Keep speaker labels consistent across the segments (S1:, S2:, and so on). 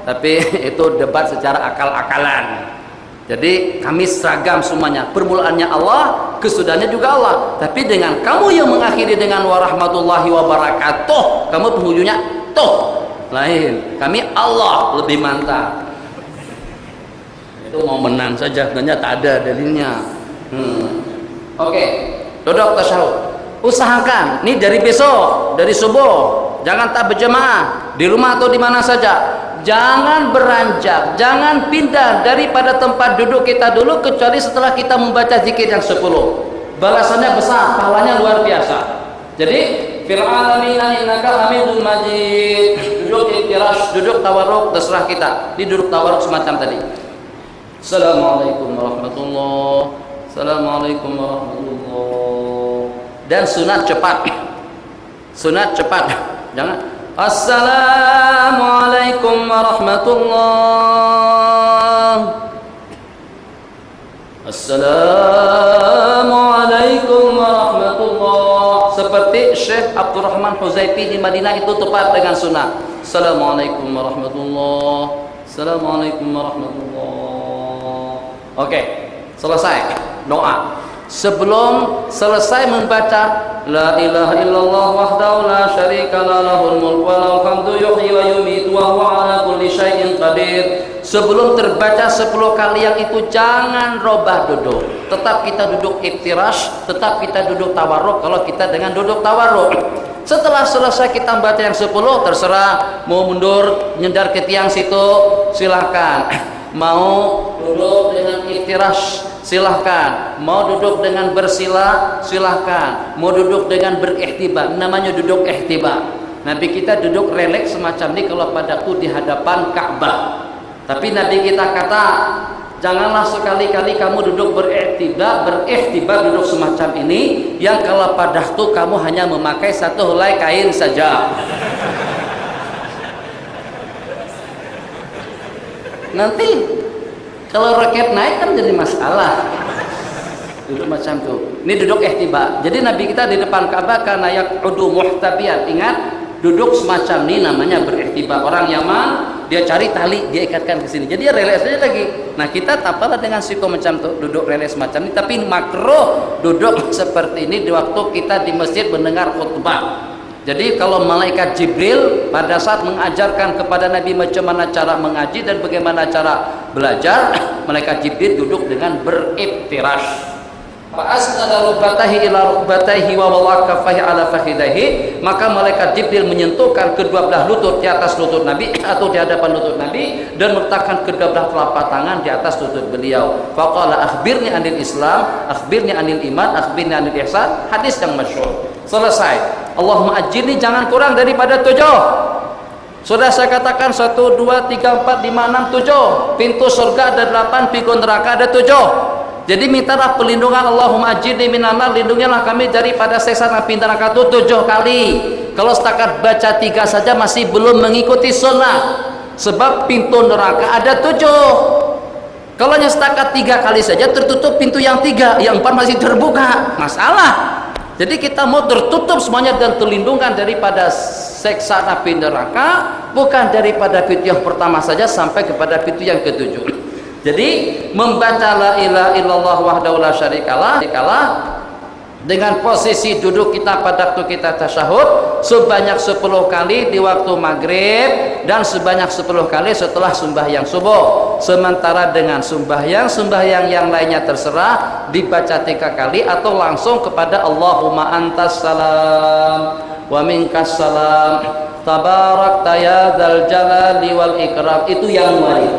S1: tapi itu debat secara akal-akalan. Jadi kami seragam semuanya, permulaannya Allah, kesudahannya juga Allah. Tapi dengan kamu yang mengakhiri dengan warahmatullahi wabarakatuh, kamu penghujungnya toh lain. Kami Allah lebih mantap. Itu mau menang saja, sebenarnya tak ada dalilnya. Oke, duduk tasyahud. Usahakan, ini dari besok, dari subuh, jangan tak berjemaah, di rumah atau di mana saja. Jangan beranjak, jangan pindah daripada tempat duduk kita dulu kecuali setelah kita membaca zikir yang 10. Balasannya besar, pahalanya luar biasa. Jadi, fil alamina innaka hamidun majid. Duduk iftirash, duduk tawarruk, terserah kita. Di duduk tawarruk semacam tadi. Assalamualaikum warahmatullahi wabarakatuh. Assalamualaikum warahmatullahi wabarakatuh. Dan sunat cepat. Sunat cepat. Jangan Assalamualaikum warahmatullahi. Assalamualaikum warahmatullahi. Seperti Syekh Abdurrahman Huzaifi di Madinah itu tepat dengan sunnah. Assalamualaikum warahmatullahi. Assalamualaikum warahmatullahi. Oke, selesai doa. Sebelum selesai membaca la ilaha illallah wahdahu la syarika lahul mulku wa lahul hamdu yuhyi wa yumiitu wa huwa ala kulli syai'in qadir. Sebelum terbaca 10 kali yang itu jangan robah duduk. Tetap kita duduk iftirash, tetap kita duduk tawarruk kalau kita dengan duduk tawarruk. Setelah selesai kita baca yang 10 terserah mau mundur nyendar ke tiang situ silahkan. Mau duduk dengan iftirash silahkan, mau duduk dengan bersila silahkan, mau duduk dengan berihtibar, namanya duduk ihtibar. Nabi kita duduk relaks semacam ini kalau padaku di hadapan Ka'bah. Tapi Nabi kita kata janganlah sekali-kali kamu duduk berihtibar duduk semacam ini yang kalau padaku kamu hanya memakai satu helai kain saja. Nanti kalau roket naik kan jadi masalah. Duduk macam tuh. Ini duduk ihtibar. Jadi Nabi kita di depan Ka'bah karena yaqudu muhtabian. Ingat, duduk semacam ini namanya berihtibar. Orang Yaman dia cari tali, dia ikatkan ke sini. Jadi dia relaks aja lagi. Nah, kita tak apalah dengan siku macam tuh, duduk relaks semacam ini, tapi makruh duduk seperti ini di waktu kita di masjid mendengar khutbah. Jadi kalau malaikat Jibril pada saat mengajarkan kepada Nabi macam mana cara mengaji dan bagaimana cara belajar, malaikat Jibril duduk dengan beriftirash. Fa'asnada rukbatahi ila rukbatahi wa wallakafahi ala fakhidaihi. Maka malaikat Jibril menyentuhkan kedua belah lutut di atas lutut Nabi atau di hadapan lutut Nabi dan meletakkan kedua belah telapak tangan di atas lutut beliau. Faqala akhbirni anil Islam, akhbirni anil iman, akhbirni anil ihsan. Hadis yang masyhur. Selesai. Allahumma ajirni, jangan kurang daripada 7. Sudah saya katakan 1, 2, 3, 4, 5, 6, 7. Pintu surga ada 8, pintu neraka ada 7. Jadi mintalah perlindungan Allahumma ajirni minan nar, lindungilah kami daripada siksa api neraka itu 7 kali. Kalau setakat baca 3 saja masih belum mengikuti sunnah. Sebab pintu neraka ada 7. Kalau yang setakat 3 kali saja tertutup pintu yang 3, yang 4 masih terbuka. Masalah. Jadi kita mau tertutup semuanya dan terlindungkan daripada siksa api neraka, bukan daripada pintu yang pertama saja sampai kepada pintu yang ke-7. Jadi membaca la ilaha illallah wahdahu la syarikalah dengan posisi duduk kita pada waktu kita tasyahud sebanyak 10 kali di waktu maghrib dan sebanyak 10 kali setelah sembahyang subuh. Sementara dengan sembahyang yang lainnya terserah dibaca 3 kali atau langsung kepada Allahumma antas salam wa minkas salam tabarakta ya dzal jalali wal ikram. Itu yang warid.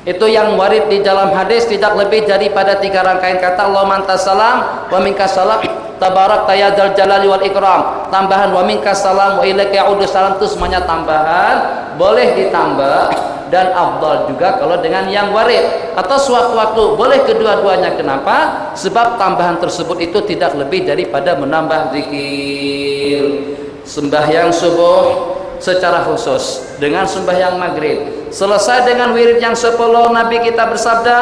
S1: Itu yang warid di dalam hadis, tidak lebih daripada 3 rangkaian kata Allahumma antas salam wa minkas salam tabarakta ya dzal jalali wal ikram. Tambahan wa minkas salam wa ilaika ya'udu salam itu semuanya tambahan, boleh ditambah dan afdal juga kalau dengan yang warid atau sewaktu-waktu boleh kedua-duanya. Kenapa? Sebab tambahan tersebut itu tidak lebih daripada menambah zikir. Sembahyang subuh secara khusus dengan sembahyang maghrib selesai dengan wirid yang 10, Nabi kita bersabda,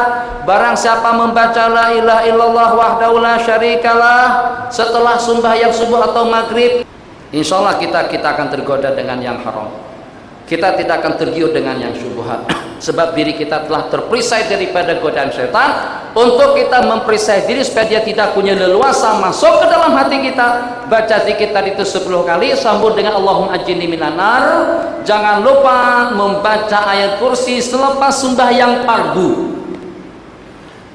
S1: barang siapa membaca la ilaha illallah wahdahu la syarikalah setelah sembahyang subuh atau maghrib, insyaallah kita akan tergoda dengan yang haram. kita tidak akan tergiur dengan yang syubhat. Sebab diri kita telah terperisai daripada godaan syaitan. Untuk kita memperisai diri supaya dia tidak punya leluasa masuk ke dalam hati kita, baca zikir tadi itu 10 kali, sambung dengan Allahumma ajinni minan nar. Jangan lupa membaca ayat kursi selepas sembahyang fardu.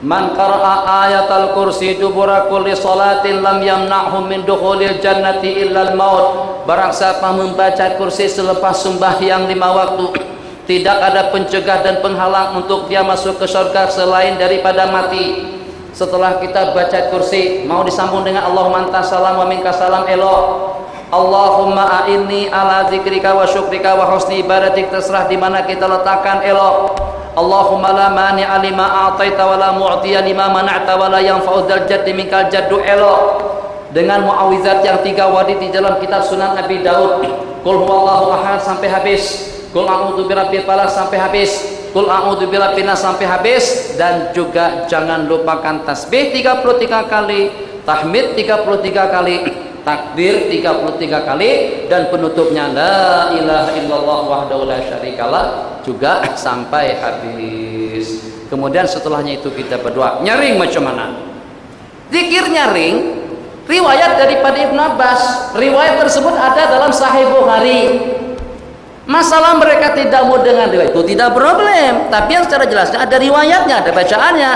S1: Man qara'a ayatal kursi dubura kulli salatin lam yamna'hu min dukhulil jannati illal maut. Barang siapa membaca kursi selepas sembahyang 5 waktu, tidak ada pencegah dan penghalang untuk dia masuk ke surga selain daripada mati. Setelah kita baca kursi, mau disambung dengan Allahumma anta salam wa minka salam, elok. Allahumma a'inni ala zikrika wa syukrika wa husni ibadatik, terserah di mana kita letakkan, elok. Allahumma la mani'a lima a'taita wa la mu'tiya lima mana'ta wa la yanfa'u dzal jaddi minkal jaddu, elok. Dengan muawizat yang 3 wadid di dalam kitab Sunan Abi Daud. Qul huwallahu ahad sampai habis. Qul a'udzu birabbil falaq sampai habis. Qul a'udzu birabbin nas sampai habis. Dan juga jangan lupakan tasbih 33 kali, tahmid 33 kali, takbir 33 kali, dan penutupnya la ilaha illallah wahdahu la syarikalah juga sampai habis. Kemudian setelahnya itu kita berdoa. Nyaring macam mana? Zikir nyaring riwayat daripada Ibnu Abbas. Riwayat tersebut ada dalam Sahih Bukhari. Masalah mereka tidak mau dengan riwayat itu tidak problem, tapi yang secara jelasnya ada riwayatnya, ada bacaannya.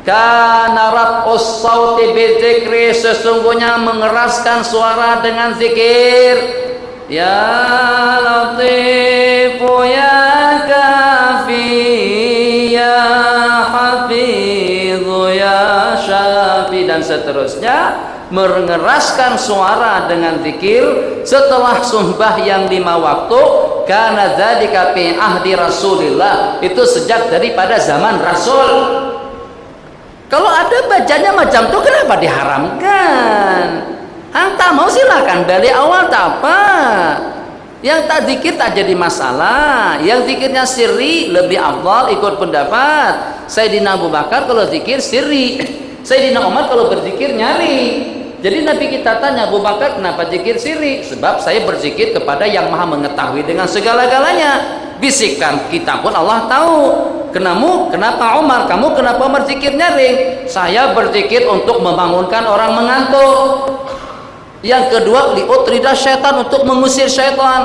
S1: Kana raf'us sauti bizikri, sesungguhnya mengeraskan suara dengan zikir. Ya Latifu ya Kafi ya Hafizu ya Syafi, dan seterusnya. Mengeraskan suara dengan zikir setelah sembahyang 5 waktu. Karena dzalika fi ahdi Rasulillah, itu sejak daripada zaman Rasul. Kalau ada bacanya macam itu kenapa diharamkan? Anta mau silakan dari awal tak apa. Yang tak zikir tak jadi masalah. Yang zikirnya sirri lebih afdal, ikut pendapat Sayyidina Abu Bakar kalau zikir sirri, Sayyidina Umar kalau berzikir nyari. Jadi Nabi kita tanya, Abu Bakar kenapa zikir sirri? Sebab saya berzikir kepada yang maha mengetahui dengan segala-galanya. Bisikan kita pun Allah tahu. Kenapa Umar? Kamu kenapa berzikir nyaring? Saya berzikir untuk membangunkan orang mengantuk. Yang kedua, liutrida syaitan, untuk mengusir syaitan.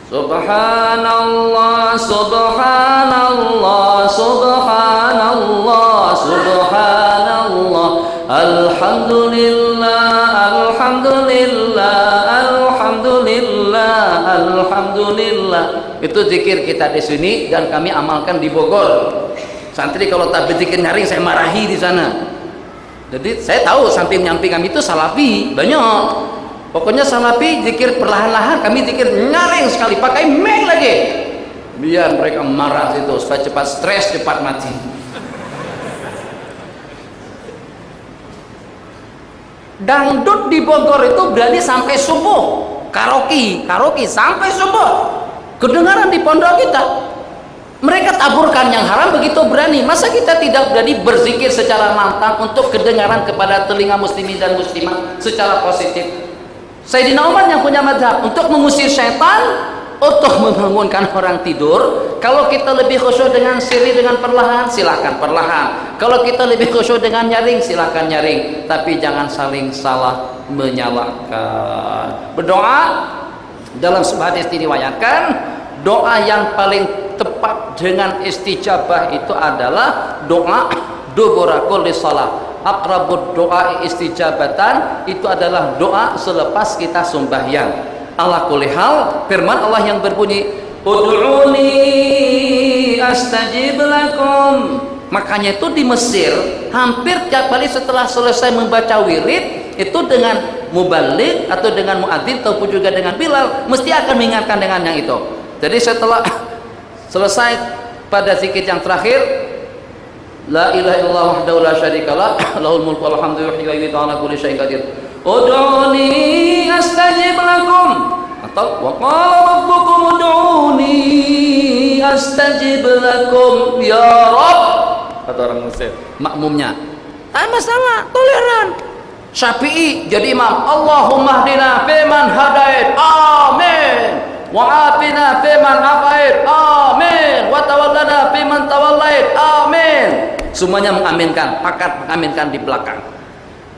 S1: Subhanallah, subhanallah, subhanallah, subhanallah, alhamdulillah, alhamdulillah, alhamdulillah, alhamdulillah. Itu zikir kita di sini dan kami amalkan di Bogor. Santri kalau tak berzikir nyaring saya marahi di sana. Jadi saya tahu samping-nyamping kami itu salafi banyak. Pokoknya salafi zikir perlahan-lahan, kami zikir nyaring sekali, pakai mic lagi. Biar mereka marah itu supaya cepat stres, cepat mati. Dangdut di Bogor itu berani sampai subuh. Karaoke sampai subuh. Kedengaran di pondok kita. Mereka taburkan yang haram begitu berani. Masa kita tidak berani berzikir secara lantang untuk kedengaran kepada telinga muslimin dan muslimah secara positif? Sayyidina Umar yang punya mazhab untuk mengusir syaitan, untuk membangunkan orang tidur. Kalau kita lebih khusyuk dengan sirri, dengan perlahan, silakan perlahan. Kalau kita lebih khusyuk dengan nyaring, silakan nyaring. Tapi jangan saling salah menyalahkan. Berdoa dalam sebuah hadis diriwayatkan, doa yang paling tepat dengan istijabah itu adalah doa dubura kulli shalah. Aqrabud doa istijabatan, itu adalah doa selepas kita sembahyang. Ala kulli hal, firman Allah yang berbunyi, ud'uni astajib lakum. Makanya itu di Mesir hampir tiap kali setelah selesai membaca wirid itu dengan muballigh atau dengan muadzin ataupun juga dengan Bilal mesti akan mengingatkan dengan yang itu. Jadi setelah selesai pada zikir yang terakhir, la ilaha illallah wahdahu la syarikalah, lahul mulku wal hamdu yuhyi wa yumiitu ala kulli syai'in qadir. Ud'uni astajib lakum, atau wa qala rabbukum ud'uni astajib lakum ya Rabb, kata orang Mesir makmumnya. Tak masalah, toleran. Syafi'i jadi imam, Allahumma hdina fiman hadait, amin. Wa afina fiman afait. Amin. Wa tawallana fiman tawallait. Amin. Semuanya mengaminkan, pakat mengaminkan di belakang.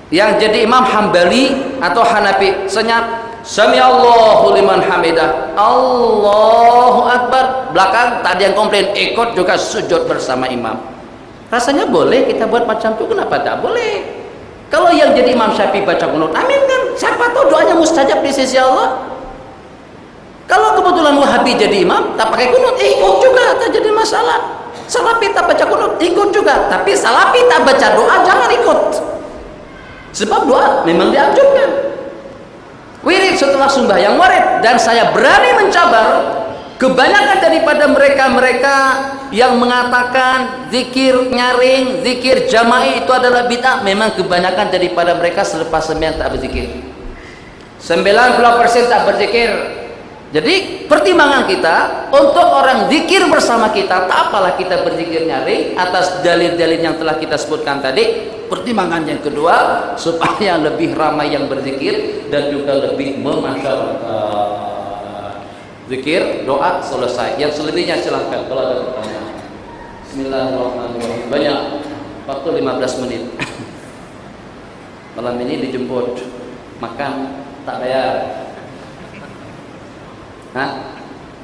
S1: Yang jadi imam Hambali atau Hanafi senyap, Sami Allahu liman hamidah, Allahu Akbar. Belakang tadi yang komplain ikut juga sujud bersama imam. Rasanya boleh kita buat macam itu, kenapa tak boleh? Kalau yang jadi imam Syafi'i baca kunut, amin kan? Siapa tahu doanya mustajab di sisi Allah. Kalau kebetulan Wahabi jadi imam, tak pakai kunut, ikut juga, tak jadi masalah. Salafi tak baca kunut, ikut juga. Tapi Salafi tak baca doa, jangan ikut. Sebab doa memang dianjurkan. Wirid setelah sembahyang warid. Dan saya berani mencabar, kebanyakan daripada mereka-mereka yang mengatakan zikir nyaring, zikir jama'i itu adalah bid'ah, memang kebanyakan daripada mereka selepas sembahyang tak berzikir. 90% tak berzikir. Jadi pertimbangan kita untuk orang zikir bersama kita, tak apalah kita berzikir nyaring atas dalil-dalil yang telah kita sebutkan tadi. Pertimbangan yang kedua, supaya lebih ramai yang berzikir dan juga lebih memasyarakat. Zikir, doa selesai. Yang selebihnya silahkan kalau ada pertanyaan. Bismillahirrahmanirrahim. Banyak, waktu 15 menit. Malam ini dijemput, makan tak bayar.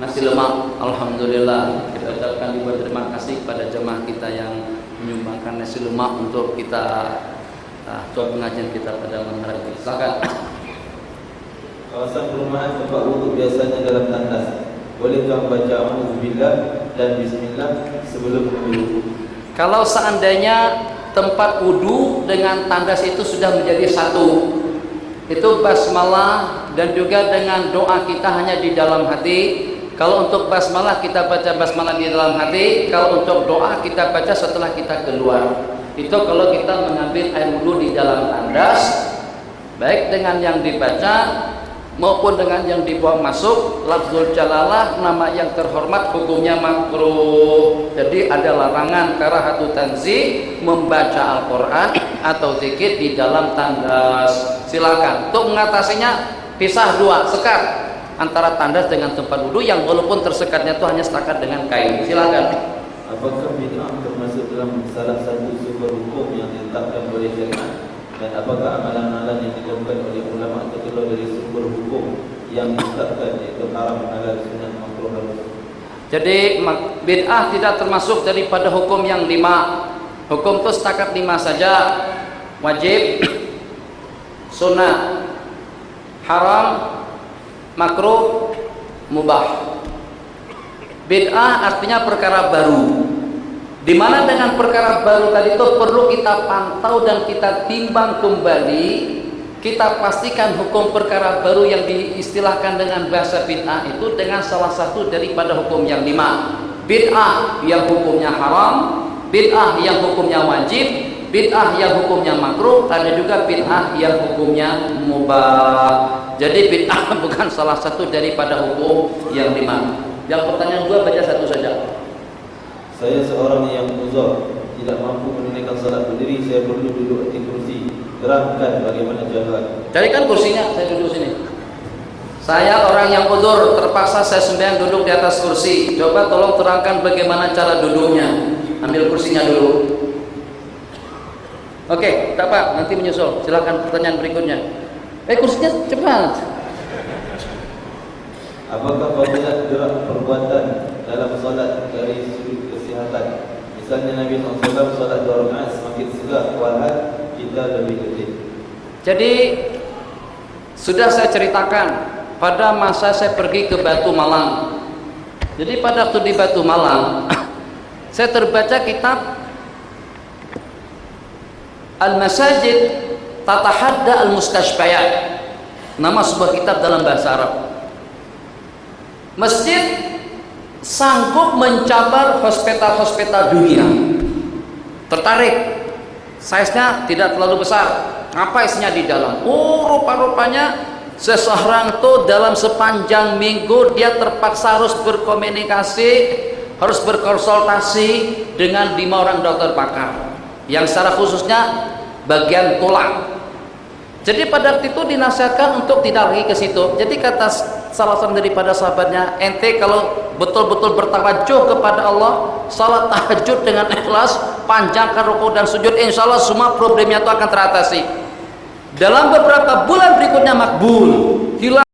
S1: Nasi lemak, alhamdulillah. Kita ucapkan juga terima kasih kepada jemaah kita yang menyumbangkan nasi lemak untuk kita coba pengajian kita pada malam hari ini. Silakan.
S2: Kawasan perumahan tempat wudhu biasanya dalam tandas. Bolehkah baca auzubillah dan bismillah sebelum berwudhu?
S1: Kalau seandainya tempat wudhu dengan tandas itu sudah menjadi satu, itu basmalah dan juga dengan doa kita hanya di dalam hati. Kalau untuk basmalah kita baca basmalah di dalam hati, kalau untuk doa kita baca setelah kita keluar. Itu kalau kita mengambil air wudhu di dalam tandas, baik dengan yang dibaca maupun dengan yang dibawa masuk. Lafzul jalalah, nama yang terhormat, hukumnya makruh. Jadi ada larangan karahatu tanzih membaca Al-Quran atau zikir di dalam tandas. Silakan. Untuk mengatasinya pisah dua, sekat antara tandas dengan tempat wudhu yang walaupun tersekatnya itu hanya setakat dengan kain. Silakan.
S2: Apakah bid'ah termasuk dalam salah satu sumber hukum yang ditetapkan oleh syariat? Dan apakah amalan-amalan yang dilakukan oleh ulama itu keluar dari sumber hukum yang ditetapkan, yaitu haram, halal, sunat, makruh, halal?
S1: Jadi bid'ah tidak termasuk daripada hukum yang 5. Hukum itu setakat 5 saja. Wajib, sunat, haram, makruh, mubah. Bid'ah artinya perkara baru, di mana dengan perkara baru tadi itu perlu kita pantau dan kita timbang kembali. Kita pastikan hukum perkara baru yang diistilahkan dengan bahasa bid'ah itu dengan salah satu daripada hukum yang 5. Bid'ah yang hukumnya haram, bid'ah yang hukumnya wajib, bid'ah yang hukumnya makruh, ada juga bid'ah yang hukumnya mubah. Jadi bid'ah bukan salah satu daripada hukum yang 5. Yang pertanyaan 2 baca satu saja.
S2: Saya seorang yang uzur, tidak mampu menunaikan salat berdiri, saya perlu duduk di kursi. Terangkan bagaimana cara.
S1: Carikan kursinya, saya duduk sini. Saya orang yang uzur, terpaksa saya sembahyang duduk di atas kursi. Coba tolong terangkan bagaimana cara duduknya. Ambil kursinya dulu. Oke, tak apa, nanti menyusul. Silakan pertanyaan berikutnya. Kursinya cepat.
S2: Apakah fadilat gerak perbuatan dalam solat dari sudut kesihatan? Misalnya Nabi SAW solat 2 rakaat semakin segar, walhal kita lebih letih.
S1: Jadi sudah saya ceritakan pada masa saya pergi ke Batu Malang. Jadi pada waktu di Batu Malang saya terbaca kitab Al-Masajid Tatahadda Al-Mustashfayat, nama sebuah kitab dalam bahasa Arab. Masjid sanggup mencabar hospital-hospital dunia. Tertarik. Size-nya tidak terlalu besar. Apa isinya di dalam? Rupa-rupanya seseorang tuh dalam sepanjang minggu dia terpaksa harus berkomunikasi, harus berkonsultasi dengan 5 orang dokter pakar, yang secara khususnya bagian tulang. Jadi pada waktu itu dinasihatkan untuk tidak lagi ke situ. Jadi kata salah seorang daripada sahabatnya, ente kalau betul-betul bertawajuh kepada Allah, salat tahajud dengan ikhlas, panjangkan rukuk dan sujud, insya Allah semua problemnya itu akan teratasi. Dalam beberapa bulan berikutnya makbul, hilang